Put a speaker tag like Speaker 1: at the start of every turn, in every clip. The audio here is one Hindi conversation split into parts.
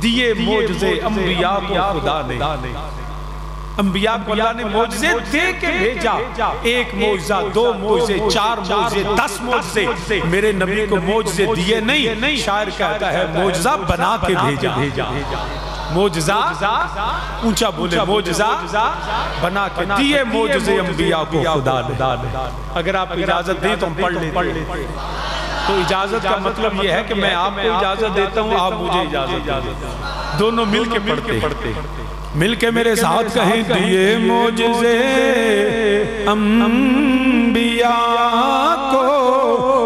Speaker 1: दिए मोजज़े अंबिया को खुदा ने, अंबिया को अल्लाह ने मोजज़े दे के भेजा। एक मोजज़ा, दो मोजज़े, चार मोजज़े, 10 मोजज़े। मेरे नबी को मोजज़े दिए नहीं, शायर कहता है मोजज़ा बना के भेजा। मोजज़ा ऊंचा बोले, मोजज़ा बना के दिए मोजज़े अंबिया को खुदा ने। अगर आप इजाजत दें तो हम पढ़ लेते। तो इजाजत का मतलब यह है कि मैं आपको इजाजत देता हूँ, आप मुझे इजाजत देते, दोनों मिलके पढ़ते। मिलके मेरे साथ कहें, दिए मोजज़े अंबिया को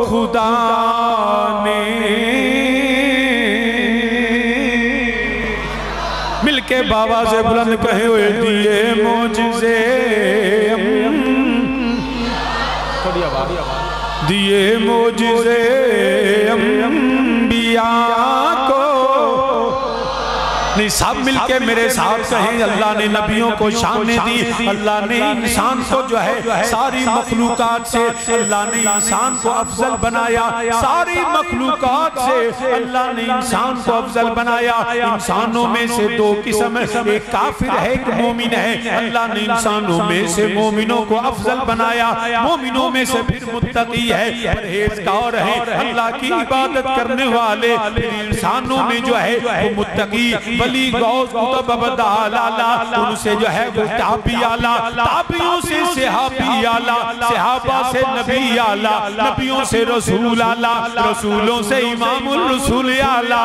Speaker 1: खुदा ने, मिलके बाबा से बुलंद कहे हुए, दिए मोजज़े, थोड़ी आवाज़, दिए मोजज़े अंबिया को। नहीं, सब मिलके मेरे साथ कहें, अल्लाह ने नबियों को शान दी। अल्लाह ने इंसान को जो है सारी मखलूकात से अल्लाह ने इंसान को अफजल बनाया। सारी मखलूकात से अल्लाह ने इंसान को अफजल बनाया। इंसानों में से दो किस्म है, एक काफिर है, एक मोमिन है। अल्लाह ने इंसानों में से मोमिनों को अफजल बनाया, मोमिनों में से फिर मुत्तकी है, परहेजगार है, अल्लाह की इबादत करने वाले। इंसानों में जो है वो मुत्तकी, वली, गौस, कुतुब, आला, उनसे जो है वो ताबी आला, ताबियों से सहाबी आला, सहाबा से नबी आला, नबियों से रसूल आला, रसूलों से इमामुल रसूल आला।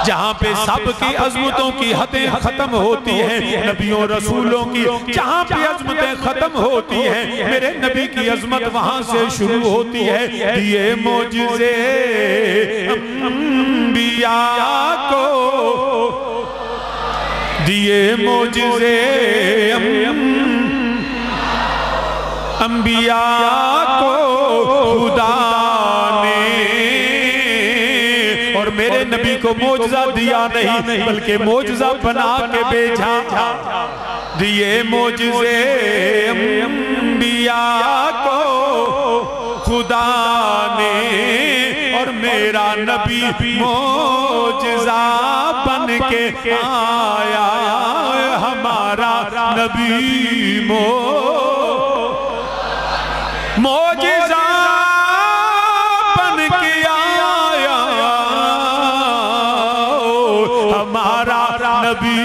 Speaker 1: जहाँ पे सबकी अज़मतों की हदें खत्म होती हैं, नबियों रसूलों की जहाँ पे अज़मतें खत्म होती हैं, मेरे नबी की अज़मत वहाँ से शुरू होती है। दिए मोजज़े अंबिया को, दिए मोजज़े अंबिया को खुदा ने। और मेरे नबी को मोजज़ा दिया नहीं, बल्कि मोजज़ा बना के भेजा। दिए मोजज़े अंबिया को खुदा ने, और मेरा नबी मोजज़ा बन के आया। हमारा नबी मोजज़ा बन के आया। हमारा नबी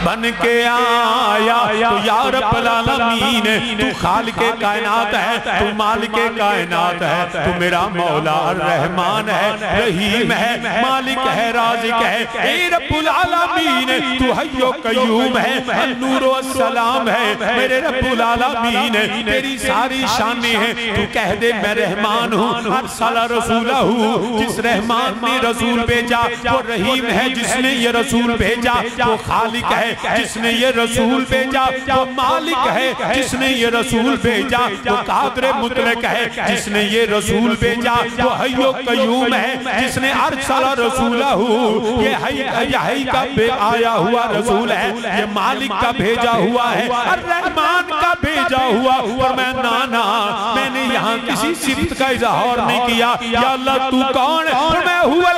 Speaker 1: बन के आया। तो या रब्बल आलमीन, तू खालिके कायनात है, तू मालिके कायनात है, तू मेरा मौला रहमान है, रहीम है, मालिक है, राज़िक है। ए रब्बुल आलमीन, तू हय्यो कय्यूम है, अन्नूर व सलाम है। मेरे रब्बुल आलमीन, तेरी सारी शानें हैं। तू कह दे मैं रहमान हूँ, अरसला रसूलहू, जिस रहमान ने रसूल भेजा वो रहीम है, जिसने ये रसूल भेजा वो खालिक है, जिसने ये रसूल भेजा वो मालिक है, जिसने ये रसूल भेजा वो कादिर मुतलक है, जिसने ये रसूल भेजा वो हय्यो कय्यूम है, जिसने अरसला रसूलहू, ये हई का आया हुआ रसूल है, ये मालिक का भेजा हुआ है, रहमान का भेजा हुआ। और मैं नाना, मैंने यहाँ किसी सिफत का इज़हार नहीं किया। या अल्लाह तू कौन है? मैं हुआ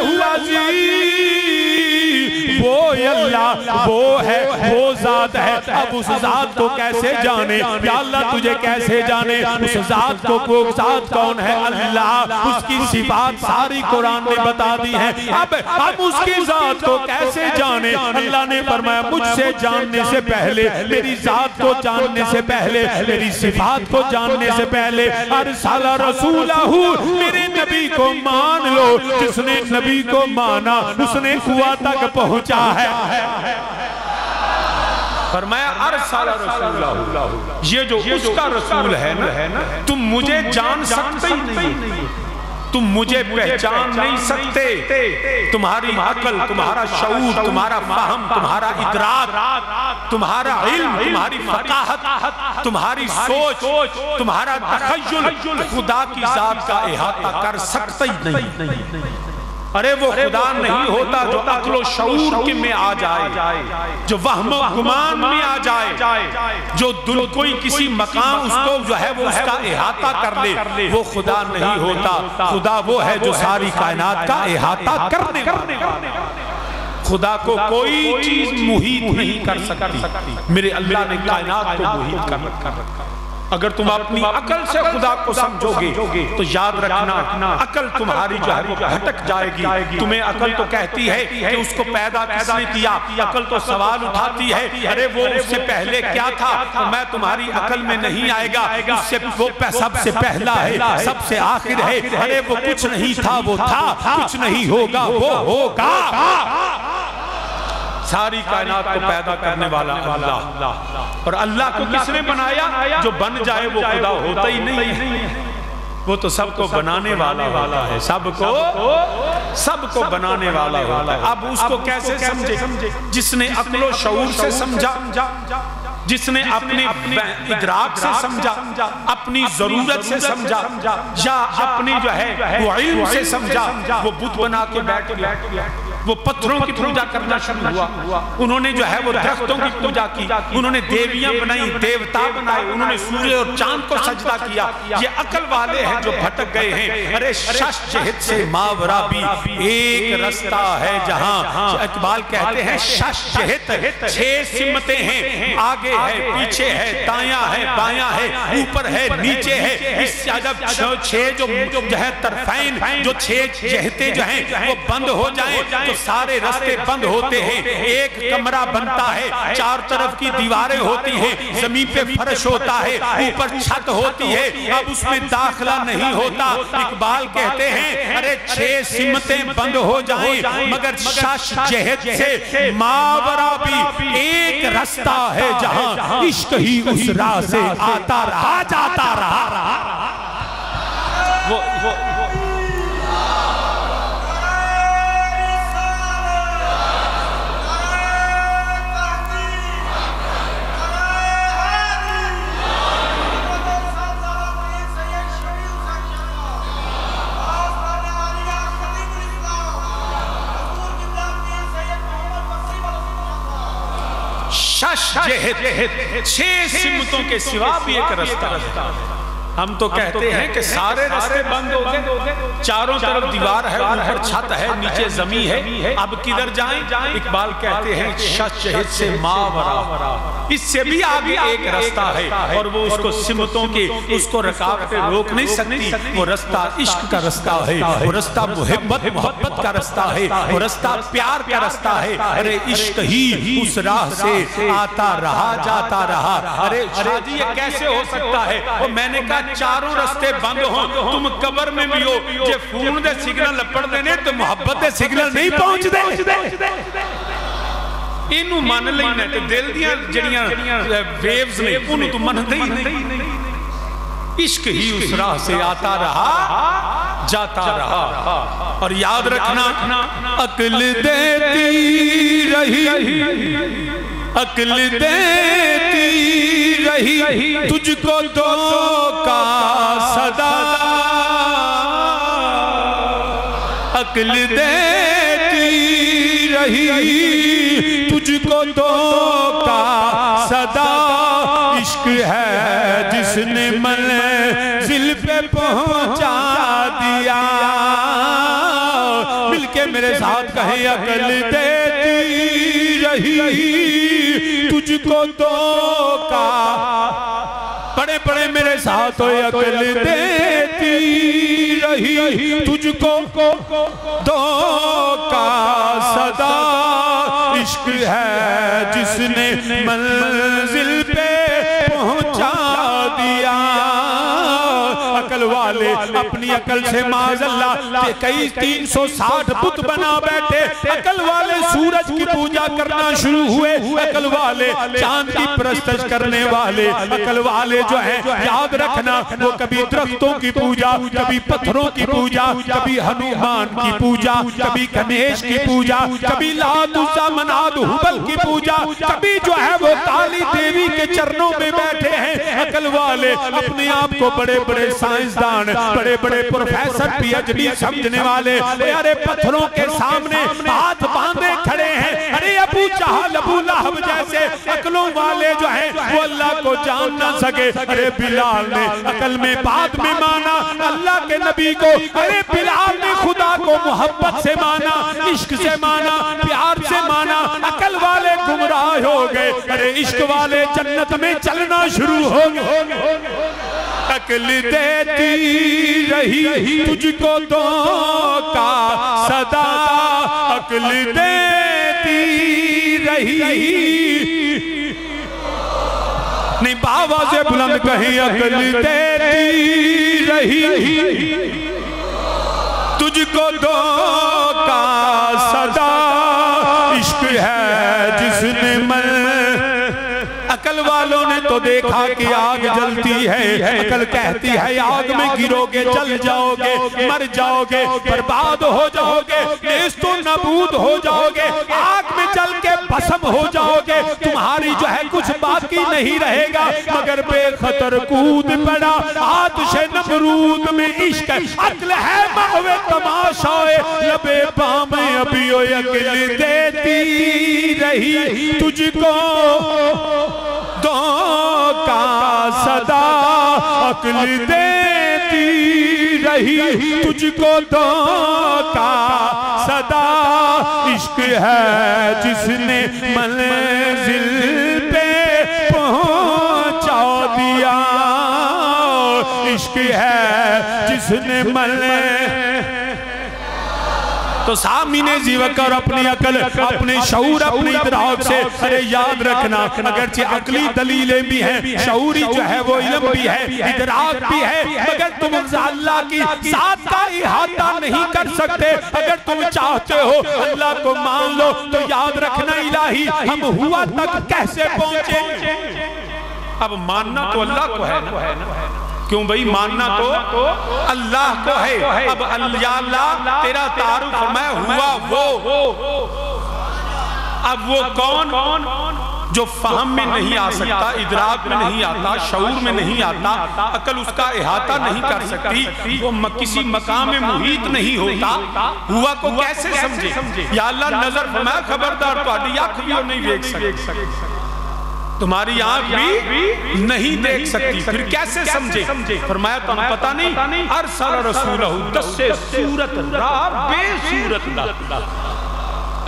Speaker 1: वो अल्लाह, वो है, वो ज़ात है। अब उस ज़ात को कैसे जाने? या अल्लाह तुझे कैसे जाने उस ज़ात को? वो ज़ात कौन है? अल्लाह। उसकी सिफात सारी कुरान ने बता दी है। अब हम उसकी ज़ात को कैसे जाने? अल्लाह ने फरमाया मुझसे जानने से पहले, मेरी ज़ात को जानने से पहले, मेरी सिफात को जानने से पहले, अरसला रसूलहू, मेरे नबी को मान लो। जिसने नबी को माना उसने कुआं तक पहुंचा है। फरमाया अरसला रसूलहू, ये जो उसका रसूल है ना, तुम मुझे जान सकते ही नहीं, तुम मुझे पहचान नहीं सकते। तुम्हारी अकल, तुम्हारा शऊर, तुम्हारा फहम, तुम्हारा इदराक, तुम्हारा इल्म, तुम्हारी फकाहत, तुम्हारी सोच, तुम्हारा तखय्युल खुदा की जात का इहाता कर सकते ही नहीं। अरे वो खुदा नहीं होता जो अक्लो शऊर के में आ जाए, जो वहम गुमान में आ जाए, जो कोई किसी मकाम उसको जो है वो उसका इहाता कर ले, वो खुदा नहीं होता। खुदा वो है जो सारी कायनात का इहाता करने वाला। खुदा को कोई चीज मुहीत नहीं कर सकती। मेरे अल्लाह ने कायनात को मुहीत कर रखा। अगर तुम अपनी अकल से खुदा को समझोगे तो याद रखना अकल तुम्हारी जो है वो भटक जाएगी। तुम्हें अकल तो कहती है कि उसको पैदा किसने किया, अकल तो सवाल उठाती है अरे वो उससे पहले क्या था, तो मैं तुम्हारी अकल में नहीं आएगा। उससे वो सबसे पहला है, सबसे आखिर है। अरे वो कुछ नहीं था, वो था, कुछ नहीं होगा, वो होगा। सारी कायनात को पैदा करने वाला अल्लाह। और अल्लाह को किसने बनाया? जो बन जाए वो खुदा होता ही नहीं है। वो तो सबको बनाने वाला है, सबको बनाने वाला होता है। अब उसको कैसे समझे? जिसने अक्लो शऊर से समझा, जिसने अपने इदराक से समझा, अपनी जरूरत से समझा, या अपनी जो है वो इल्म से समझा, वो बुत बना के बैठ गया। वो पत्थरों की पूजा करना शुरू हुआ। उन्होंने जो है वो दरख्तों की पूजा की, उन्होंने देवियां बनाई, देवता बनाए, उन्होंने सूर्य और चांद को सजदा किया। ये अकल वाले हैं जो भटक गए हैं। अरे शश जहत से मावरा भी एक रास्ता है जहां इकबाल कहते हैं शश जहत 6 सिमतें हैं, आगे है, पीछे है, दायां है, बायां है, ऊपर है, नीचे है। इस जब 6 जो है तरफैन, जो 6 जहतें जो हैं वो बंद हो जाएं तो सारे रास्ते बंद होते हैं। एक कमरा बनता है, 4 तरफ की दीवारें होती हैं, जमीन पे फर्श होता है, ऊपर छत होती है, अब उसमें दाखला नहीं होता। इकबाल कहते हैं अरे 6 सिमतें बंद हो जाएं मगर शश जहत से मावरा भी एक रास्ता है जहां इश्क ही उस राह से आता रहा, जाता रहा। वो शश जहत 6 सिमतों के सिवा भी एक रास्ता। हम तो कहते हैं कि सारे रास्ते बंद हो गए, चारों तरफ दीवार है, ऊपर छत है, नीचे जमी है, अब किधर जाएं? इकबाल कहते हैं शश जहत से मावरा, इससे भी आगे एक रास्ता है और वो उसको सिमतों के उसको रुकावटें रोक नहीं सकती। वो रास्ता इश्क का रास्ता है, वो रास्ता मोहब्बत का रास्ता है, वो रास्ता प्यार का रास्ता है। अरे इश्क ही उस राह से आता रहा, जाता रहा। अरे शादी ये कैसे हो सकता है? और मैंने कहा चारों रास्ते बंद हो, तुम कबर में भी हो, जे फोन दे सिग्नल लपड़ देने तो मोहब्बत दे सिग्नल नहीं पहुंचदे। इनू मन लेना ते दिल दियां जड़ियां वेव्स ने उन्हें तो मनदे ही नहीं। इश्क ही उस राह से आता रहा, जाता रहा। और याद रखना अक्ल देती रही, अक्ल देती रही तुझको धोखा सदा, अक्ल देती रही तुझको धोखा सदा। इश्क है जिसने मंजिल पे पहुंचा दिया। मिलके मेरे साथ कहे अक्ल देती रही तुझको धोखा, बड़े बड़े मेरे साथ हो अक्ल देती रही तुझको धोखा सदा। इश्क है जिसने मंजिल पे पहुंचा दिया। अकल वाले अपनी अकल से माज़अल्लाह कई 360 बुत बना बैठे। अकल वाले सूरज की पूजा करना शुरू हुए, अकल वाले चांद की परस्तिश करने वाले, अकल वाले जो है याद रखना वो कभी दरख्तों की पूजा, कभी पत्थरों की पूजा, कभी हनुमान की पूजा, कभी गणेश की पूजा, कभी लात उज़्ज़ा मनात हुबल की पूजा, कभी जो है वो काली देवी के चरणों में बैठे हैं। अकल वाले अपने आप को बड़े बड़े साइंसदान, बड़े बड़े बड़े प्रोफेसर पीएचडी समझने वाले अरे पत्थरों के सामने हाथ बांधे खड़े हैं। अरे अबू जहल अबू लहब जैसे अकलों वाले जो हैं वो अल्लाह को जान ना सके। अरे बिलाल ने अकल में बाद में माना अल्लाह के नबी को। अरे बिलाल ने खुदा को मोहब्बत से माना, इश्क से माना, प्यार से माना। अकल वाले गुमराह हो गए, अरे इश्क वाले जन्नत में चलना शुरू हो गए। अकल देती रही तुझको धोखा सदा, अकल देती रही। नहीं बाबा से बुलंद कहीं अकल देती रही तुझको धोखा सदा। इश्क है जिसने मन, अकल वालों ने तो देखा कि आग जलती है, अकल कहती है आग में गिरोगे जल जाओगे, मर जाओगे, बर्बाद हो जाओगे, नेस्तो नबूद हो जाओगे, आग में जल के भस्म हो जाओगे, तुम्हारी जो है कुछ बाकी नहीं रहेगा। मगर बेखतर कूद पड़ा आतिश नमरूद में इश्क, अक्ल है महवे तमाशाए लबे बाम अभी अकल देती रही तुझको धोखा सदा, अक्ल देती रही तुझको धोखा सदा। इश्क है जिसने मंजिल पे पहुंचा दिया, इश्क है जिसने तो सामने जीवकर अपनी अकल, अपने शऊर, अपनी इदराक से अरे याद रखना अगरचे अकली दलीलें भी हैं, शऊरी जो है वो इल्म भी है, इदराक भी है, मगर तुम अल्लाह की ज़ात का इहाता नहीं कर सकते। अगर तुम चाहते हो अल्लाह को मान लो तो याद रखना इलाही हम हुआ तक कैसे पहुंचे। अब मानना तो अल्लाह को है ना, क्यों भाई मानना तो अल्लाह को है। अब अल्लाह तेरा तारुफ मैं हुआ वो, अब वो कौन जो फहम में नहीं आ सकता, इदराक में नहीं आता, शऊर में नहीं आता, अकल उसका इहाता नहीं कर सकती, वो किसी मकाम में मुहीत नहीं होता, हुआ को कैसे समझे। या अल्लाह नजर फरमाया खबरदार तुम्हारी आंख भी नहीं देख सकती, तुम्हारी आंख भी नहीं देख सकती, फिर कैसे समझे। फरमाया तो पता नहीं अरसल रसूलहू तस्से सूरत रा बेसूरत।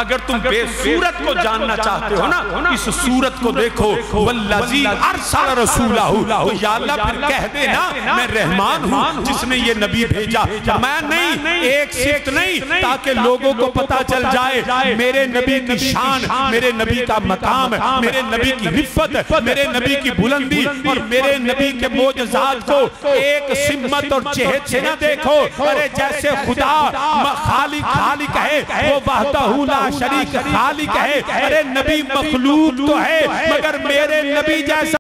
Speaker 1: अगर तुम बेसूरत को जानना चाहते हो ना, इस सूरत को देखो, वल्लज़ी अरसल रसूलहू, तो या अल्लाह फिर कह दे ना मैं रहमान हूँ जिसने ये नबी भेजा। मैं नहीं, एक सिफ्त नहीं, ताकि लोगों को पता चल जाए मेरे नबी की शान, मेरे नबी का मकाम, मेरे नबी की रिफ़त, मेरे नबी की बुलंदी और मेरे नबी के मोजज़ात को एक सिम्मत और चेहत से ना देखो। अरे जैसे खुदा खालिक है, वो वहदहू ला शरीक खालिक है। अरे नबी मखलूक तो है, मगर मेरे नबी जैसा